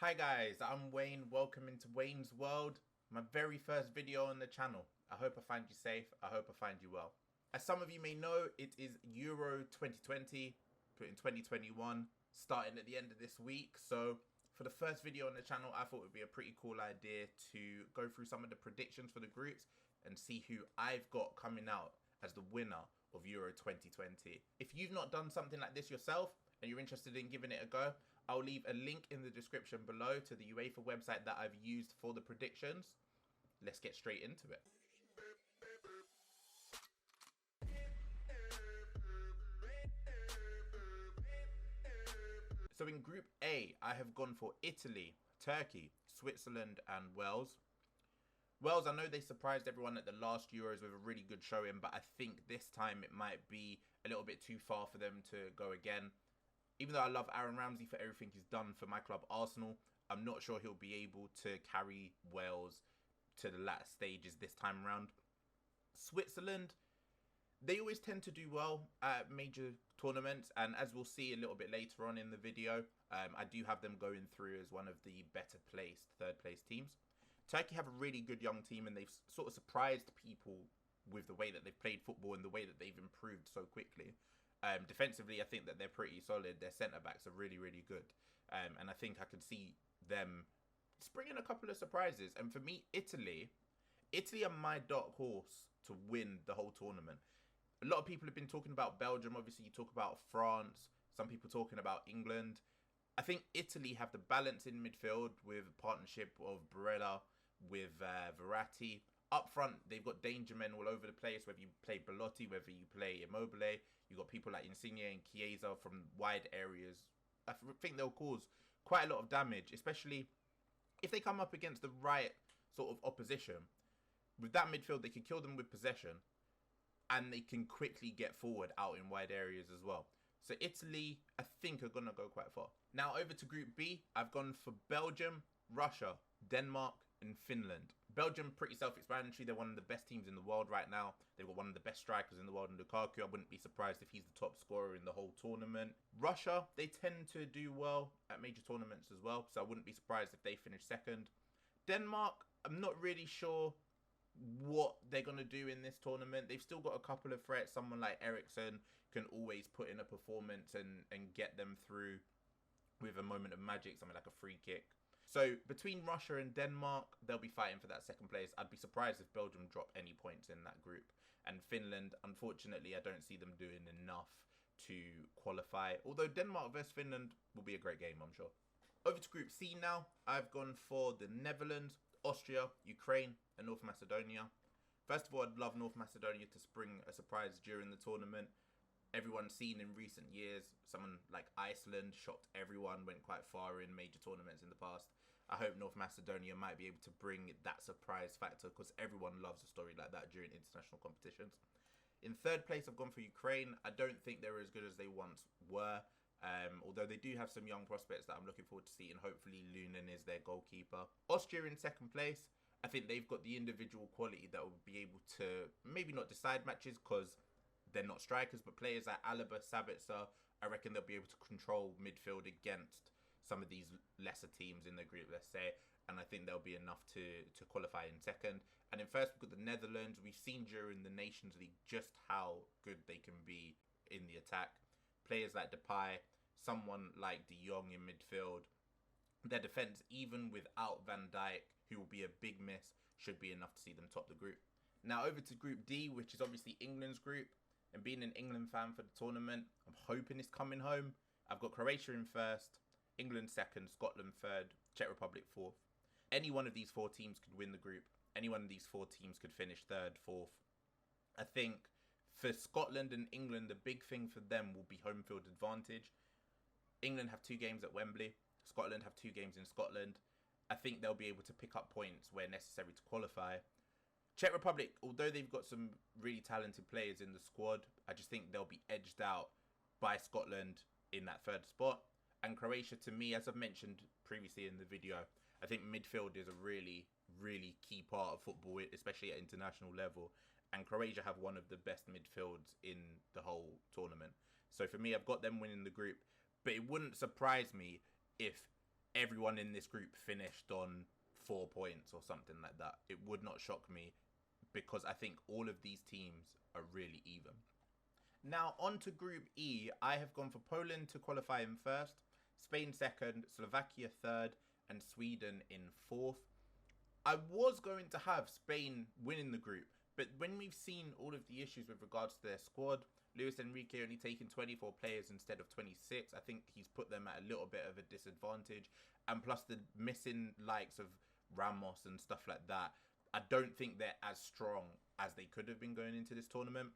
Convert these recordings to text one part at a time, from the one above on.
Hi guys, I'm Wayne. Welcome into Wayne's World, my very first video on the channel. I hope I find you safe. I hope I find you well. As some of you may know, it is Euro 2020, put in 2021, starting at the end of this week. So for the first video on the channel, I thought it would be a pretty cool idea to go through some of the predictions for the groups and see who I've got coming out as the winner of Euro 2020. If you've not done something like this yourself, and you're interested in giving it a go, I'll leave a link in the description below to the UEFA website that I've used for the predictions. Let's get straight into it. So in Group A, I have gone for Italy, Turkey, Switzerland and Wales. Wales, I know they surprised everyone at the last Euros with a really good showing, but I think this time it might be a little bit too far for them to go again. Even though I love Aaron Ramsey for everything he's done for my club Arsenal, I'm not sure he'll be able to carry Wales to the latter stages this time around. Switzerland, they always tend to do well at major tournaments, and as we'll see a little bit later on in the video, I do have them going through as one of the better placed third place teams. Turkey have a really good young team, and they've sort of surprised people with the way that they've played football and the way that they've improved so quickly. Defensively, I think that they're pretty solid. Their centre-backs are really, really good. And I think I could see them springing a couple of surprises. And for me, Italy are my dark horse to win the whole tournament. A lot of people have been talking about Belgium. Obviously, you talk about France. Some people talking about England. I think Italy have the balance in midfield with a partnership of Barella with Verratti. Up front, they've got danger men all over the place, whether you play Belotti, whether you play Immobile. You've got people like Insigne and Chiesa from wide areas. I think they'll cause quite a lot of damage, especially if they come up against the right sort of opposition. With that midfield, they can kill them with possession, and they can quickly get forward out in wide areas as well. So Italy, I think, are going to go quite far. Now over to Group B, I've gone for Belgium, Russia, Denmark and Finland. Belgium, pretty self-explanatory. They're one of the best teams in the world right now. They've got one of the best strikers in the world in Lukaku. I wouldn't be surprised if he's the top scorer in the whole tournament. Russia, they tend to do well at major tournaments as well, so I wouldn't be surprised if they finish second. Denmark, I'm not really sure what they're going to do in this tournament. They've still got a couple of threats. Someone like Eriksson can always put in a performance and get them through with a moment of magic, something like a free kick. So between Russia and Denmark, they'll be fighting for that second place. I'd be surprised if Belgium drop any points in that group. And Finland, unfortunately, I don't see them doing enough to qualify. Although Denmark versus Finland will be a great game, I'm sure. Over to Group C now. I've gone for the Netherlands, Austria, Ukraine and North Macedonia. First of all, I'd love North Macedonia to spring a surprise during the tournament. Everyone's seen in recent years, someone like Iceland shocked everyone, went quite far in major tournaments in the past. I hope North Macedonia might be able to bring that surprise factor, because everyone loves a story like that during international competitions. In third place, I've gone for Ukraine. I don't think they're as good as they once were, although they do have some young prospects that I'm looking forward to seeing. Hopefully Lunin is their goalkeeper. Austria in second place. I think they've got the individual quality that will be able to maybe not decide matches, because they're not strikers, but players like Alaba, Sabitzer, I reckon they'll be able to control midfield against some of these lesser teams in the group, let's say. And I think they'll be enough to qualify in second. And in first, we've got the Netherlands. We've seen during the Nations League just how good they can be in the attack. Players like Depay, someone like De Jong in midfield. Their defence, even without Van Dijk, who will be a big miss, should be enough to see them top the group. Now over to Group D, which is obviously England's group. And being an England fan for the tournament, I'm hoping it's coming home. I've got Croatia in first, England second, Scotland third, Czech Republic fourth. Any one of these four teams could win the group. Any one of these four teams could finish third, fourth. I think for Scotland and England, the big thing for them will be home field advantage. England have 2 games at Wembley. Scotland have 2 games in Scotland. I think they'll be able to pick up points where necessary to qualify. Czech Republic, although they've got some really talented players in the squad, I just think they'll be edged out by Scotland in that third spot. And Croatia, to me, as I've mentioned previously in the video, I think midfield is a really, really key part of football, especially at international level. And Croatia have one of the best midfields in the whole tournament. So for me, I've got them winning the group. But it wouldn't surprise me if everyone in this group finished on 4 points or something like that. It would not shock me, because I think all of these teams are really even. Now, on to Group E. I have gone for Poland to qualify in first, Spain second, Slovakia third, and Sweden in fourth. I was going to have Spain winning the group, but when we've seen all of the issues with regards to their squad, Luis Enrique only taking 24 players instead of 26, I think he's put them at a little bit of a disadvantage. And plus the missing likes of Ramos and stuff like that, I don't think they're as strong as they could have been going into this tournament.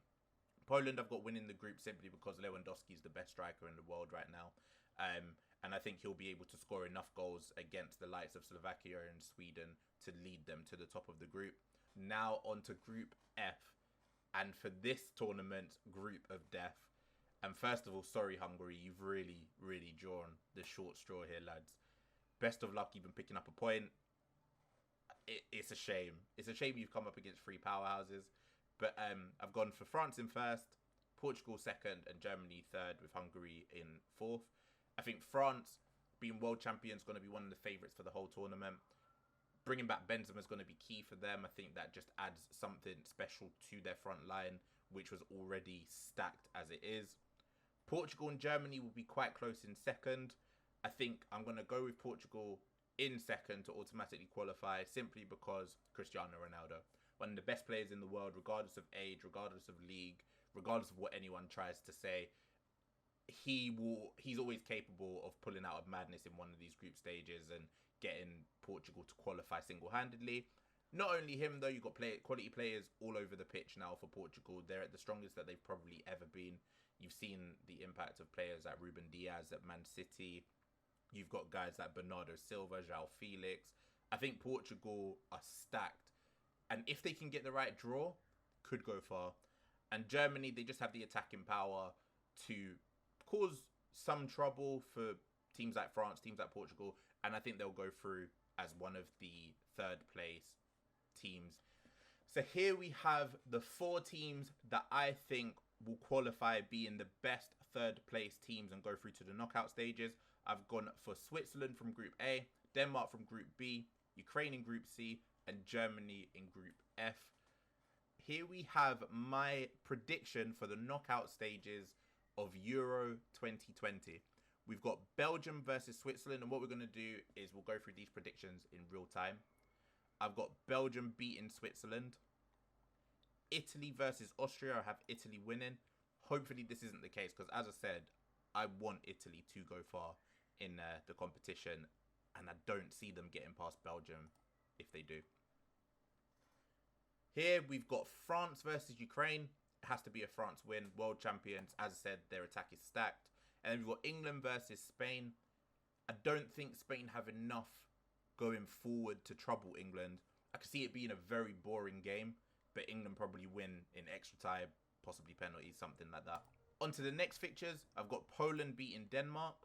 Poland I've got winning the group simply because Lewandowski is the best striker in the world right now. And I think he'll be able to score enough goals against the likes of Slovakia and Sweden to lead them to the top of the group. Now on to Group F. And for this tournament, Group of Death. And first of all, sorry Hungary, you've really, really drawn the short straw here, lads. Best of luck even picking up a point. It's a shame. It's a shame you've come up against 3 powerhouses. But I've gone for France in first, Portugal second, and Germany third, with Hungary in fourth. I think France, being world champions, is going to be one of the favourites for the whole tournament. Bringing back Benzema is going to be key for them. I think that just adds something special to their front line, which was already stacked as it is. Portugal and Germany will be quite close in second. I think I'm going to go with Portugal in second to automatically qualify, simply because Cristiano Ronaldo, one of the best players in the world, regardless of age, regardless of league, regardless of what anyone tries to say. He's always capable of pulling out of madness in one of these group stages and getting Portugal to qualify single-handedly. Not only him, though, you've got quality players all over the pitch now for Portugal. They're at the strongest that they've probably ever been. You've seen the impact of players like Ruben Diaz at Man City. You've got guys like Bernardo Silva, João Felix. I think Portugal are stacked. And if they can get the right draw, could go far. And Germany, they just have the attacking power to cause some trouble for teams like France, teams like Portugal. And I think they'll go through as one of the third place teams. So here we have the 4 teams that I think will qualify being the best third place teams and go through to the knockout stages. I've gone for Switzerland from Group A, Denmark from Group B, Ukraine in Group C, and Germany in Group F. Here we have my prediction for the knockout stages of Euro 2020. We've got Belgium versus Switzerland, and what we're going to do is we'll go through these predictions in real time. I've got Belgium beating Switzerland. Italy versus Austria, I have Italy winning. Hopefully this isn't the case, because as I said, I want Italy to go far in the competition, and I don't see them getting past Belgium if they do. Here we've got France versus Ukraine. It has to be a France win. World champions, as I said, their attack is stacked. And then we've got England versus Spain. I don't think Spain have enough going forward to trouble England. I could see it being a very boring game, but England probably win in extra time, possibly penalties, something like that. On to the next fixtures. I've got Poland beating Denmark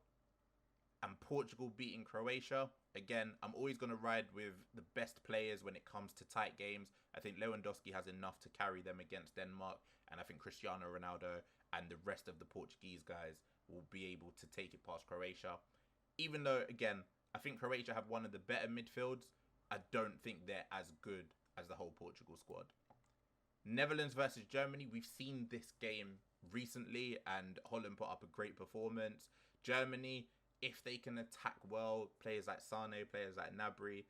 and Portugal beating Croatia. Again, I'm always going to ride with the best players when it comes to tight games. I think Lewandowski has enough to carry them against Denmark, and I think Cristiano Ronaldo and the rest of the Portuguese guys will be able to take it past Croatia. Even though, again, I think Croatia have one of the better midfields, I don't think they're as good as the whole Portugal squad. Netherlands versus Germany, we've seen this game recently, and Holland put up a great performance. Germany, if they can attack well, players like Sane, players like Gnabry,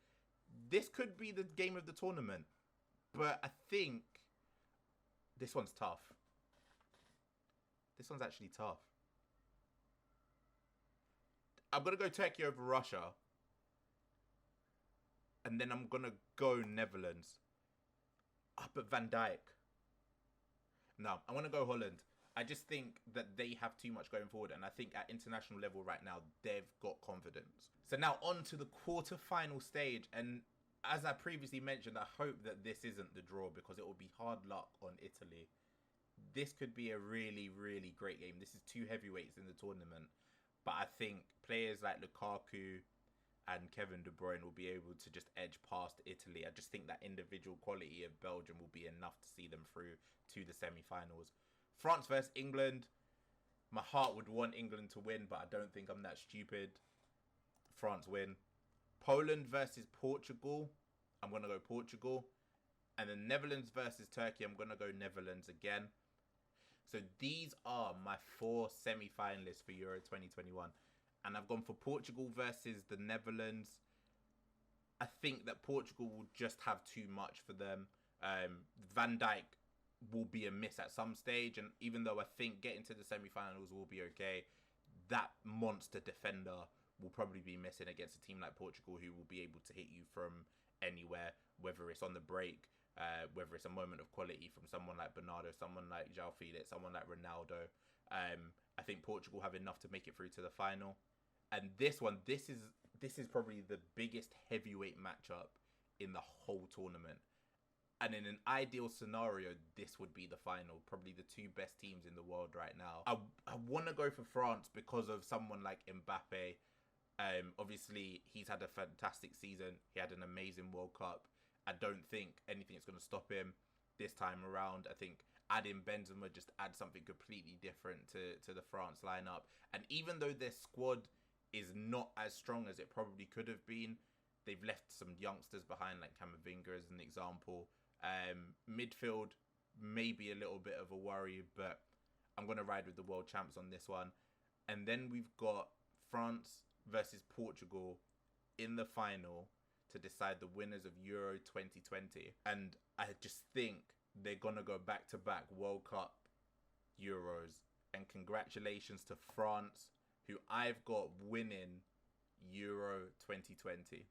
this could be the game of the tournament. But I think this one's tough. This one's actually tough. I'm going to go Turkey over Russia. And then I'm going to go Netherlands. Up at Van Dijk. No, I'm going to go Holland. I just think that they have too much going forward. And I think at international level right now, they've got confidence. So now on to the quarter-final stage. And as I previously mentioned, I hope that this isn't the draw, because it will be hard luck on Italy. This could be a really, really great game. This is 2 heavyweights in the tournament. But I think players like Lukaku and Kevin De Bruyne will be able to just edge past Italy. I just think that individual quality of Belgium will be enough to see them through to the semi-finals. France versus England. My heart would want England to win, but I don't think I'm that stupid. France win. Poland versus Portugal, I'm going to go Portugal. And then Netherlands versus Turkey, I'm going to go Netherlands again. So these are my 4 semi-finalists for Euro 2021. And I've gone for Portugal versus the Netherlands. I think that Portugal will just have too much for them. Van Dijk will be a miss at some stage. And even though I think getting to the semi-finals will be okay, that monster defender will probably be missing against a team like Portugal, who will be able to hit you from anywhere, whether it's on the break, whether it's a moment of quality from someone like Bernardo, someone like João Felix, someone like Ronaldo. I think Portugal have enough to make it through to the final. And this is probably the biggest heavyweight matchup in the whole tournament. And in an ideal scenario, this would be the final. Probably the 2 best teams in the world right now. I want to go for France because of someone like Mbappe. Obviously, he's had a fantastic season. He had an amazing World Cup. I don't think anything's going to stop him this time around. I think adding Benzema just adds something completely different to the France lineup. And even though their squad is not as strong as it probably could have been, they've left some youngsters behind, like Camavinga as an example. Midfield, maybe a little bit of a worry, but I'm going to ride with the world champs on this one. And then we've got France versus Portugal in the final to decide the winners of Euro 2020. And I just think they're going to go back-to-back World Cup Euros. And congratulations to France, who I've got winning Euro 2020.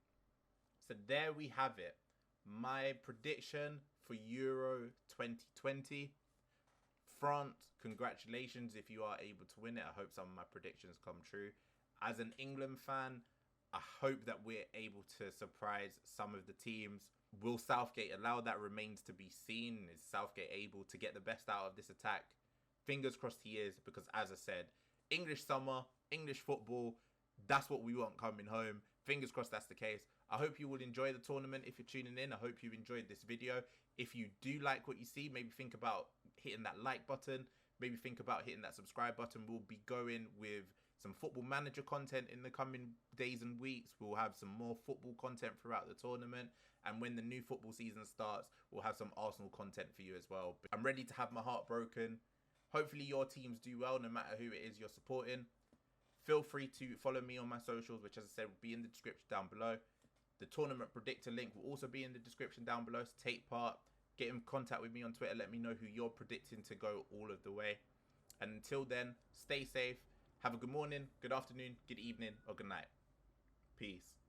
So there we have it. My prediction for Euro 2020. France, congratulations if you are able to win it. I hope some of my predictions come true. As an England fan, I hope that we're able to surprise some of the teams. Will Southgate allow that? Remains to be seen. Is Southgate able to get the best out of this attack? Fingers crossed he is, because as I said, English summer, English football, that's what we want coming home. Fingers crossed that's the case. I hope you will enjoy the tournament if you're tuning in. I hope you enjoyed this video. If you do like what you see, maybe think about hitting that like button. Maybe think about hitting that subscribe button. We'll be going with some Football Manager content in the coming days and weeks. We'll have some more football content throughout the tournament. And when the new football season starts, we'll have some Arsenal content for you as well. I'm ready to have my heart broken. Hopefully your teams do well, no matter who it is you're supporting. Feel free to follow me on my socials, which as I said will be in the description down below. The tournament predictor link will also be in the description down below. So take part, get in contact with me on Twitter. Let me know who you're predicting to go all of the way. And until then, stay safe. Have a good morning, good afternoon, good evening, or good night. Peace.